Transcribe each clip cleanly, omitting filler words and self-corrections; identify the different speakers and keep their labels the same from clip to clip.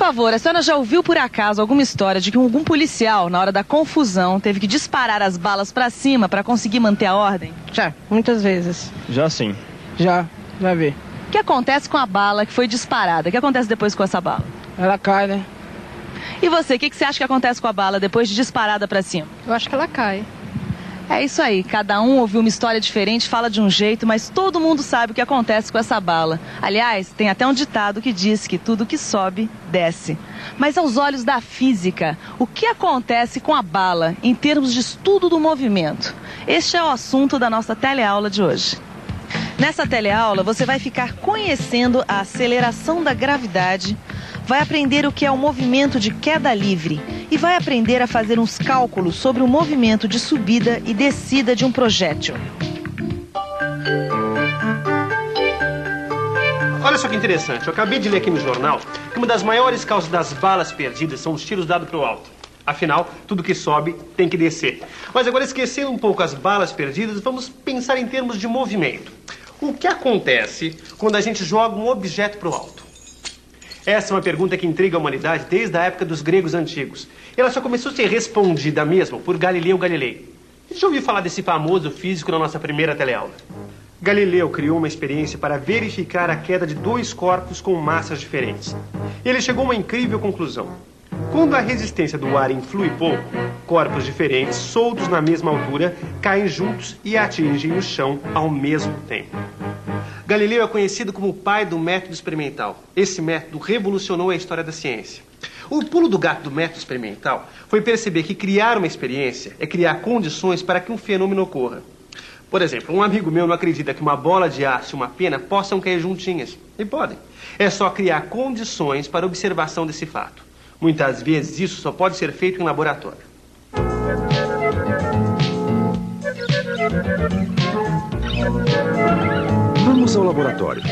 Speaker 1: favor, a senhora já ouviu por acaso alguma história de que algum policial, na hora da confusão, teve que disparar as balas pra cima pra conseguir manter a ordem?
Speaker 2: Já, muitas vezes.
Speaker 3: Já sim.
Speaker 2: Já vi.
Speaker 1: O que acontece com a bala que foi disparada? O que acontece depois com essa bala?
Speaker 2: Ela cai, né?
Speaker 1: E você, o que você acha que acontece com a bala depois de disparada pra cima?
Speaker 4: Eu acho que ela cai.
Speaker 1: É isso aí, cada um ouviu uma história diferente, fala de um jeito, mas todo mundo sabe o que acontece com essa bala. Aliás, tem até um ditado que diz que tudo que sobe, desce. Mas aos olhos da física, o que acontece com a bala em termos de estudo do movimento? Este é o assunto da nossa teleaula de hoje. Nessa teleaula, você vai ficar conhecendo a aceleração da gravidade, vai aprender o que é o movimento de queda livre e vai aprender a fazer uns cálculos sobre o movimento de subida e descida de um projétil.
Speaker 5: Olha só que interessante, eu acabei de ler aqui no jornal que uma das maiores causas das balas perdidas são os tiros dados para o alto. Afinal, tudo que sobe tem que descer. Mas agora, esquecendo um pouco as balas perdidas, vamos pensar em termos de movimento. O que acontece quando a gente joga um objeto para o alto? Essa é uma pergunta que intriga a humanidade desde a época dos gregos antigos. Ela só começou a ser respondida mesmo por Galileu Galilei. A gente já ouviu falar desse famoso físico na nossa primeira teleaula. Galileu criou uma experiência para verificar a queda de dois corpos com massas diferentes. Ele chegou a uma incrível conclusão. Quando a resistência do ar influi pouco, corpos diferentes, soltos na mesma altura, caem juntos e atingem o chão ao mesmo tempo. Galileu é conhecido como o pai do método experimental. Esse método revolucionou a história da ciência. O pulo do gato do método experimental foi perceber que criar uma experiência é criar condições para que um fenômeno ocorra. Por exemplo, um amigo meu não acredita que uma bola de aço e uma pena possam cair juntinhas. E podem. É só criar condições para a observação desse fato. Muitas vezes isso só pode ser feito em laboratório.
Speaker 6: Vamos ao laboratório.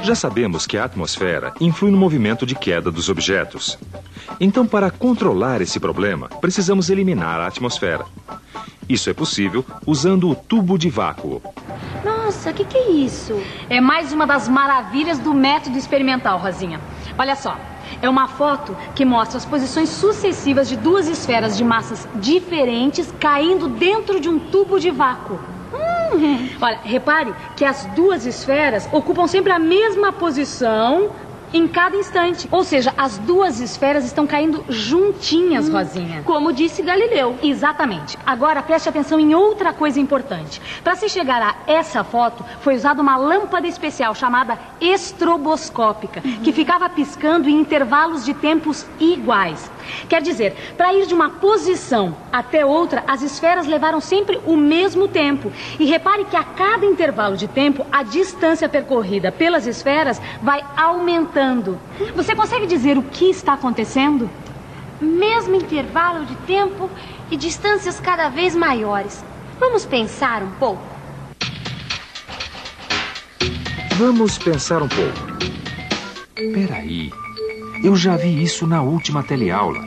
Speaker 6: Já sabemos que a atmosfera influi no movimento de queda dos objetos. Então, para controlar esse problema, precisamos eliminar a atmosfera. Isso é possível usando o tubo de vácuo.
Speaker 7: Nossa, o que é isso? É mais uma das maravilhas do método experimental, Rosinha. Olha só, é uma foto que mostra as posições sucessivas de duas esferas de massas diferentes caindo dentro de um tubo de vácuo. Olha, repare que as duas esferas ocupam sempre a mesma posição em cada instante. Ou seja, as duas esferas estão caindo juntinhas, Rosinha.
Speaker 4: Como disse Galileu.
Speaker 7: Exatamente. Agora preste atenção em outra coisa importante. Para se chegar a essa foto, foi usada uma lâmpada especial chamada estroboscópica, que ficava piscando em intervalos de tempos iguais. Quer dizer, para ir de uma posição até outra, as esferas levaram sempre o mesmo tempo. E repare que a cada intervalo de tempo, a distância percorrida pelas esferas vai aumentando. Você consegue dizer o que está acontecendo?
Speaker 4: Mesmo intervalo de tempo e distâncias cada vez maiores. Vamos pensar um pouco?
Speaker 6: Vamos pensar um pouco. Peraí, eu já vi isso na última teleaula.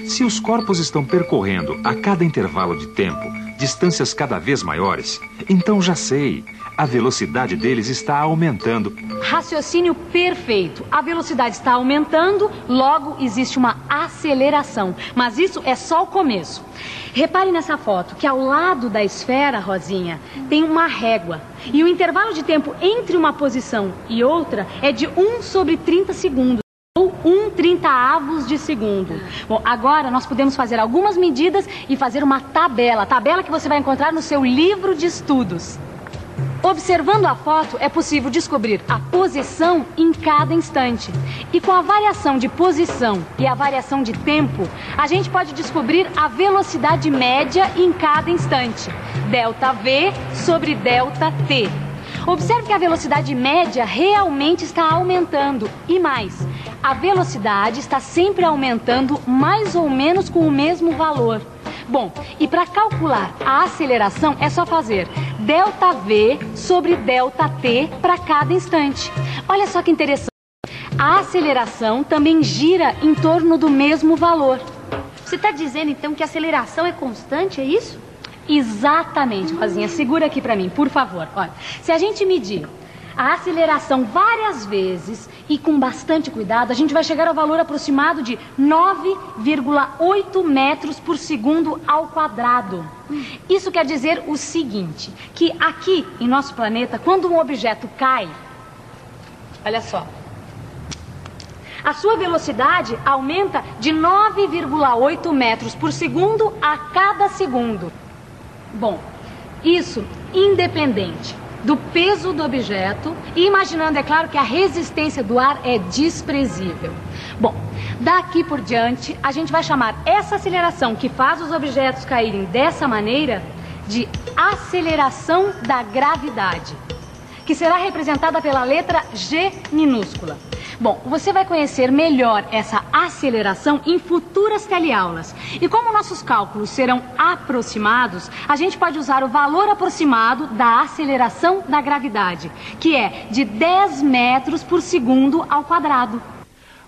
Speaker 6: Se os corpos estão percorrendo a cada intervalo de tempo distâncias cada vez maiores, então já sei. A velocidade deles está aumentando.
Speaker 7: Raciocínio perfeito. A velocidade está aumentando, logo existe uma aceleração. Mas isso é só o começo. Repare nessa foto que ao lado da esfera, Rosinha, tem uma régua. E o intervalo de tempo entre uma posição e outra é de 1/30 segundos. Ou 1/30 de segundo. Bom, agora nós podemos fazer algumas medidas e fazer uma tabela. Tabela que você vai encontrar no seu livro de estudos. Observando a foto, é possível descobrir a posição em cada instante. E com a variação de posição e a variação de tempo, a gente pode descobrir a velocidade média em cada instante. ΔV sobre ΔT. Observe que a velocidade média realmente está aumentando. E mais, a velocidade está sempre aumentando mais ou menos com o mesmo valor. Bom, e para calcular a aceleração é só fazer ΔV sobre ΔT para cada instante. Olha só que interessante. A aceleração também gira em torno do mesmo valor.
Speaker 4: Você está dizendo então que a aceleração é constante, é isso?
Speaker 7: Exatamente, Rosinha. Segura aqui para mim, por favor. Olha, se a gente medir a aceleração várias vezes E com bastante cuidado, a gente vai chegar ao valor aproximado de 9,8 metros por segundo ao quadrado. Isso quer dizer o seguinte, que aqui em nosso planeta, quando um objeto cai, olha só, a sua velocidade aumenta de 9,8 metros por segundo a cada segundo. Bom, isso independente do peso do objeto e imaginando, é claro, que a resistência do ar é desprezível. Bom, daqui por diante, a gente vai chamar essa aceleração que faz os objetos caírem dessa maneira de aceleração da gravidade, que será representada pela letra G minúscula. Bom, você vai conhecer melhor essa aceleração em futuras teleaulas. E como nossos cálculos serão aproximados, a gente pode usar o valor aproximado da aceleração da gravidade, que é de 10 metros por segundo ao quadrado.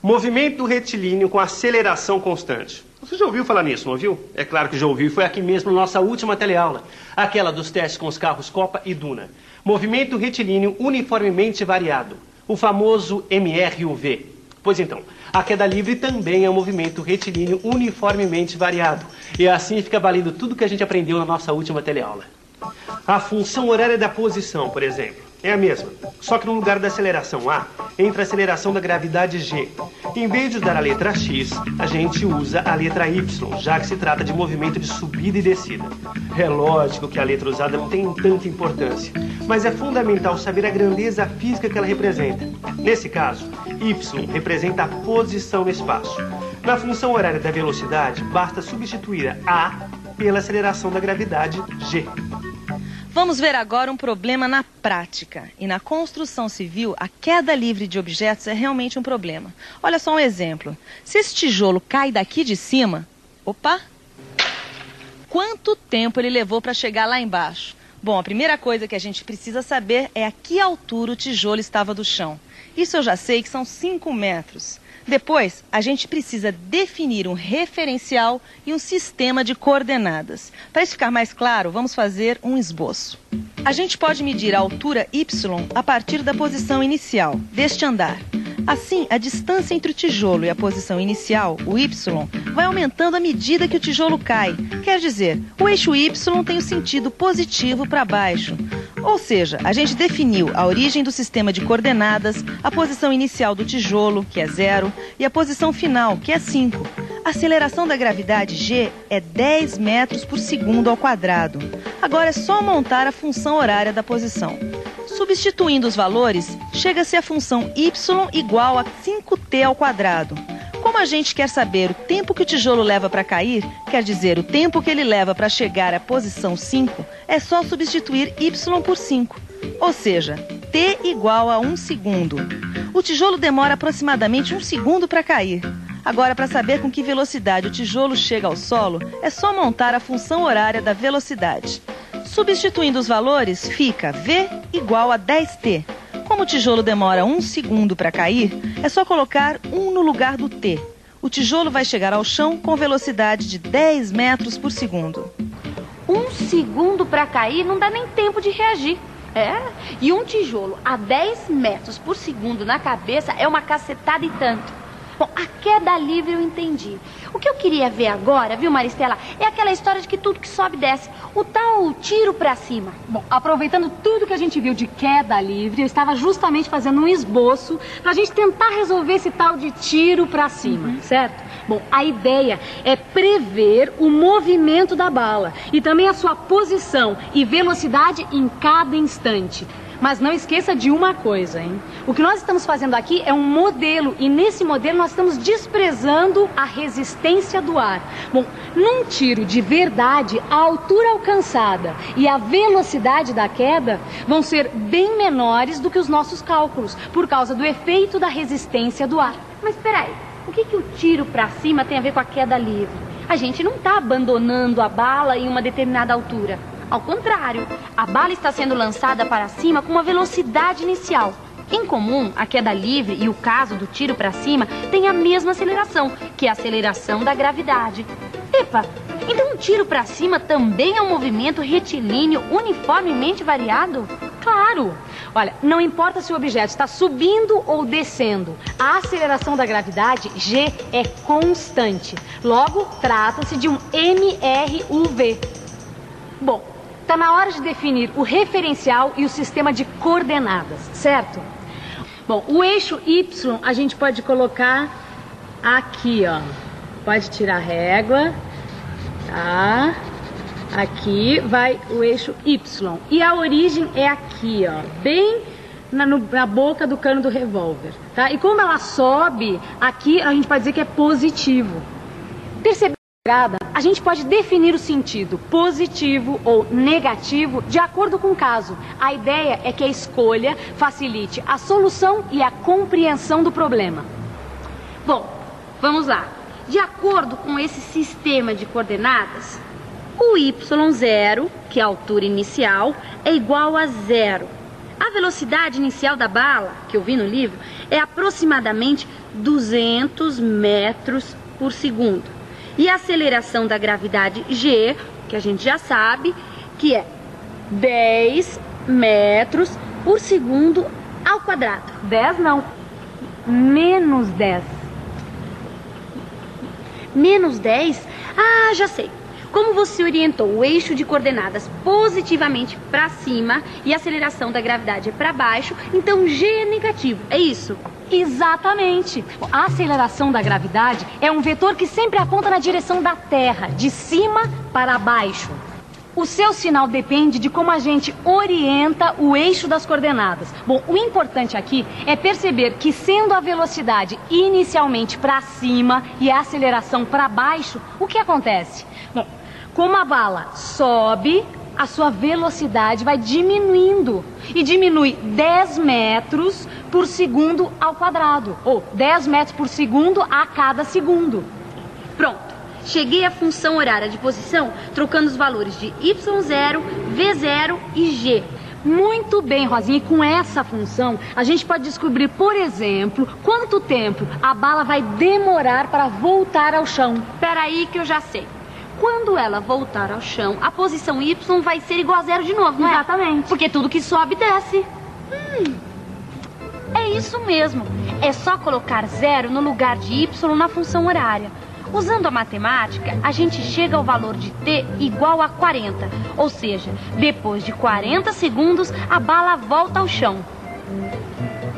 Speaker 5: Movimento retilíneo com aceleração constante. Você já ouviu falar nisso, não ouviu? É claro que já ouviu, e foi aqui mesmo na nossa última teleaula. Aquela dos testes com os carros Copa e Duna. Movimento retilíneo uniformemente variado. O famoso MRUV. Pois então, a queda livre também é um movimento retilíneo uniformemente variado. E assim fica valendo tudo que a gente aprendeu na nossa última teleaula. A função horária da posição, por exemplo, é a mesma. Só que no lugar da aceleração A, entra a aceleração da gravidade G. Em vez de usar a letra X, a gente usa a letra Y, já que se trata de movimento de subida e descida. É lógico que a letra usada não tem tanta importância, mas é fundamental saber a grandeza física que ela representa. Nesse caso, Y representa a posição no espaço. Na função horária da velocidade, basta substituir a A pela aceleração da gravidade G.
Speaker 1: Vamos ver agora um problema na prática. E na construção civil, a queda livre de objetos é realmente um problema. Olha só um exemplo. Se esse tijolo cai daqui de cima, opa! Quanto tempo ele levou para chegar lá embaixo? Bom, a primeira coisa que a gente precisa saber é a que altura o tijolo estava do chão. Isso eu já sei que são 5 metros. Depois, a gente precisa definir um referencial e um sistema de coordenadas. Para isso ficar mais claro, vamos fazer um esboço. A gente pode medir a altura Y a partir da posição inicial deste andar. Assim, a distância entre o tijolo e a posição inicial, o Y, vai aumentando à medida que o tijolo cai. Quer dizer, o eixo Y tem o sentido positivo para baixo. Ou seja, a gente definiu a origem do sistema de coordenadas, a posição inicial do tijolo, que é 0, e a posição final, que é 5. A aceleração da gravidade G é 10 metros por segundo ao quadrado. Agora é só montar a função horária da posição. Substituindo os valores, chega-se à função y igual a 5t ao quadrado. Como a gente quer saber o tempo que o tijolo leva para cair, quer dizer, o tempo que ele leva para chegar à posição 5, é só substituir y por 5. Ou seja, t igual a 1 segundo. O tijolo demora aproximadamente 1 segundo para cair. Agora, para saber com que velocidade o tijolo chega ao solo, é só montar a função horária da velocidade. Substituindo os valores, fica v igual a 10t. Como o tijolo demora 1 segundo para cair, é só colocar 1 no lugar do t. O tijolo vai chegar ao chão com velocidade de 10 metros por segundo.
Speaker 4: 1 segundo para cair não dá nem tempo de reagir. E um tijolo a 10 metros por segundo na cabeça é uma cacetada e tanto. Bom, a queda livre eu entendi. O que eu queria ver agora, viu, Maristela, é aquela história de que tudo que sobe desce. O tal tiro pra cima.
Speaker 7: Bom, aproveitando tudo que a gente viu de queda livre, eu estava justamente fazendo um esboço pra gente tentar resolver esse tal de tiro pra cima, certo? Bom, a ideia é prever o movimento da bala e também a sua posição e velocidade em cada instante. Mas não esqueça de uma coisa, hein? O que nós estamos fazendo aqui é um modelo e nesse modelo nós estamos desprezando a resistência do ar. Bom, num tiro de verdade, a altura alcançada e a velocidade da queda vão ser bem menores do que os nossos cálculos, por causa do efeito da resistência do ar.
Speaker 4: Mas peraí, o que o tiro pra cima tem a ver com a queda livre? A gente não está abandonando a bala em uma determinada altura. Ao contrário, a bala está sendo lançada para cima com uma velocidade inicial. Em comum, a queda livre e o caso do tiro para cima têm a mesma aceleração, que é a aceleração da gravidade. Epa, então um tiro para cima também é um movimento retilíneo uniformemente variado?
Speaker 7: Claro! Olha, não importa se o objeto está subindo ou descendo, a aceleração da gravidade, G, é constante. Logo, trata-se de um MRUV. Bom, está na hora de definir o referencial e o sistema de coordenadas, certo? Bom, o eixo Y a gente pode colocar aqui, ó. Pode tirar a régua, tá? Aqui vai o eixo Y. E a origem é aqui, ó. Bem na boca do cano do revólver, tá? E como ela sobe, aqui a gente pode dizer que é positivo. Percebeu? A gente pode definir o sentido positivo ou negativo de acordo com o caso. A ideia é que a escolha facilite a solução e a compreensão do problema.
Speaker 4: Bom, vamos lá. De acordo com esse sistema de coordenadas, o y0, que é a altura inicial, é igual a 0. A velocidade inicial da bala, que eu vi no livro, é aproximadamente 200 metros por segundo. E a aceleração da gravidade G, que a gente já sabe, que é 10 metros por segundo ao quadrado.
Speaker 7: 10 não, menos 10.
Speaker 4: Menos 10? Ah, já sei. Como você orientou o eixo de coordenadas positivamente para cima e a aceleração da gravidade é para baixo, então G é negativo, é isso?
Speaker 7: Exatamente. A aceleração da gravidade é um vetor que sempre aponta na direção da Terra, de cima para baixo. O seu sinal depende de como a gente orienta o eixo das coordenadas. Bom, o importante aqui é perceber que, sendo a velocidade inicialmente para cima e a aceleração para baixo, o que acontece? Bom, como a bala sobe, a sua velocidade vai diminuindo. E diminui 10 metros por segundo ao quadrado. Ou 10 metros por segundo a cada segundo.
Speaker 4: Pronto. Cheguei à função horária de posição trocando os valores de Y0, V0 e G.
Speaker 7: Muito bem, Rosinha. E com essa função, a gente pode descobrir, por exemplo, quanto tempo a bala vai demorar para voltar ao chão.
Speaker 4: Peraí que eu já sei. Quando ela voltar ao chão, a posição Y vai ser igual a 0 de novo, não é?
Speaker 7: Exatamente.
Speaker 4: Porque tudo que sobe, desce. É isso mesmo. É só colocar 0 no lugar de Y na função horária. Usando a matemática, a gente chega ao valor de t igual a 40. Ou seja, depois de 40 segundos, a bala volta ao chão.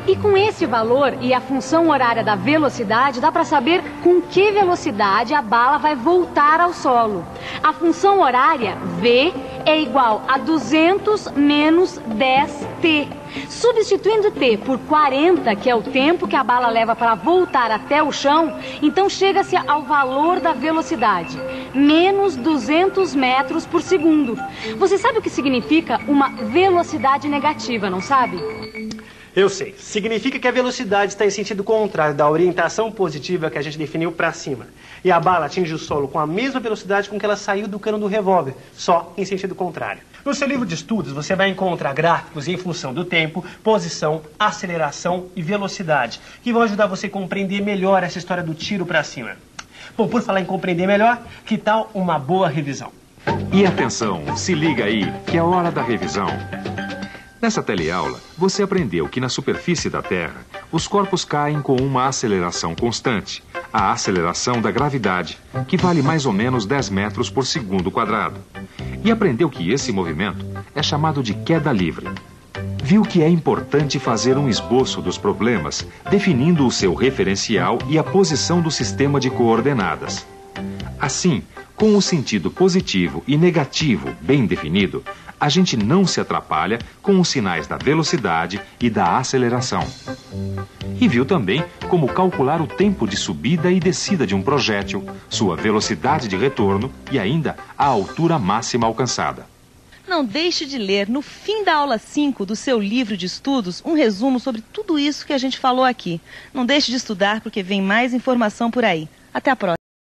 Speaker 7: E com esse valor e a função horária da velocidade, dá para saber com que velocidade a bala vai voltar ao solo. A função horária, V, é igual a 200 menos 10t. Substituindo t por 40, que é o tempo que a bala leva para voltar até o chão, então chega-se ao valor da velocidade, menos 200 metros por segundo. Você sabe o que significa uma velocidade negativa, não sabe?
Speaker 5: Eu sei. Significa que a velocidade está em sentido contrário da orientação positiva que a gente definiu para cima. E a bala atinge o solo com a mesma velocidade com que ela saiu do cano do revólver, só em sentido contrário. No seu livro de estudos, você vai encontrar gráficos em função do tempo, posição, aceleração e velocidade, que vão ajudar você a compreender melhor essa história do tiro para cima. Bom, por falar em compreender melhor, que tal uma boa revisão?
Speaker 6: E atenção, se liga aí, que é hora da revisão. Nessa teleaula, você aprendeu que na superfície da Terra, os corpos caem com uma aceleração constante, a aceleração da gravidade, que vale mais ou menos 10 metros por segundo quadrado. E aprendeu que esse movimento é chamado de queda livre. Viu que é importante fazer um esboço dos problemas, definindo o seu referencial e a posição do sistema de coordenadas. Assim, com o sentido positivo e negativo bem definido, a gente não se atrapalha com os sinais da velocidade e da aceleração. E viu também como calcular o tempo de subida e descida de um projétil, sua velocidade de retorno e ainda a altura máxima alcançada.
Speaker 1: Não deixe de ler, no fim da aula 5 do seu livro de estudos, um resumo sobre tudo isso que a gente falou aqui. Não deixe de estudar porque vem mais informação por aí. Até a próxima.